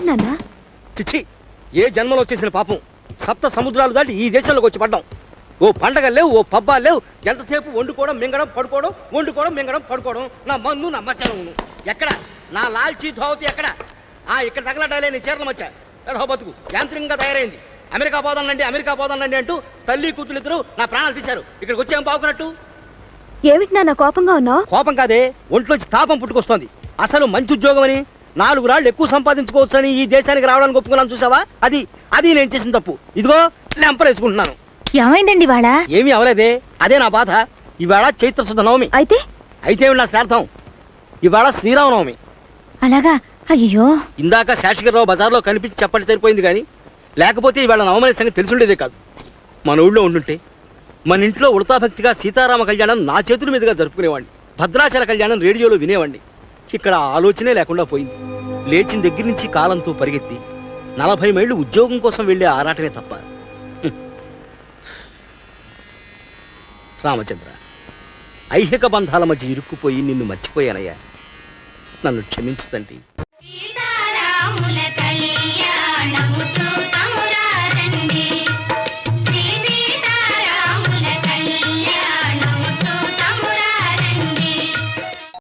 ఏంటి నాన్న? చిచ్చి, ఏ జన్మలో వచ్చేసిన పాపం. సప్త సముద్రాలు దాటి ఈ దేశంలోకి వచ్చి పడ్డాం. ఓ పండగలు లేవు, ఓ పబ్బాలు లేవు. ఎంతసేపు వండుకోవడం మింగడం పడుకోవడం, వండుకోవడం మింగడం పడుకోవడం. నా మందు నా మశాలను ఎక్కడ? నా లాల్చీ ధోవతి ఎక్కడ? ఇక్కడ తగలటాలే నీ చీరలు మచ్చా ఏదో బతుకు యాంత్రికంగా తయారైంది. అమెరికా పోదానండి, అమెరికా పోదానండి అంటూ తల్లి కూతురు ఇద్దరు నా ప్రాణాలు తీశారు. ఇక్కడికి వచ్చేం బాగున్నట్టు. ఏమిటి నాన్న కోపంగా ఉన్నావు? కోపం కాదే, ఒంట్లోంచి తాపం పుట్టుకొస్తోంది. అసలు మంచి ఉద్యోగం అని 4 రాళ్ళు ఎక్కువ సంపాదించుకోవచ్చని ఈ దేశానికి రావడానికి ఒప్పుకున్నాను చూసావా? అది నేను చేసిన తప్పు. ఇదిగో లెంపలేసుకుంటున్నాను. ఏమైందండి ఇవాళ? ఏమీ అవలేదే, అదే నా బాధ. ఇవాళ చైత్ర శుద్ధ నవమి. అయితే నా శ్రార్థం. ఇవాళ శ్రీరామనవమి. అలాగా? అయ్యో, ఇందాక శేషగిరిరావు బజార్లో కనిపించి చెప్పండి సరిపోయింది కానీ లేకపోతే ఇవాళ నవమని సంగతి తెలుసుండేదే కాదు. మన ఊళ్ళో ఉండుంటే మన ఇంట్లో ఉడతాభక్తిగా సీతారామ కళ్యాణం నా చేతుల మీదుగా జరుపుకునేవాడిని. భద్రాచల కళ్యాణం రేడియోలో వినేవాడిని. ఇక్కడ ఆలోచనే లేకుండా పోయింది. లేచిన దగ్గర నుంచి కాలంతో పరిగెత్తి 40 మైళ్ళు ఉద్యోగం కోసం వెళ్లే ఆరాటమే తప్ప. రామచంద్ర, ఐహిక బంధాల మధ్య ఇరుక్కుపోయి నిన్ను మర్చిపోయానయ్యా. నన్ను క్షమించు తండ్రి.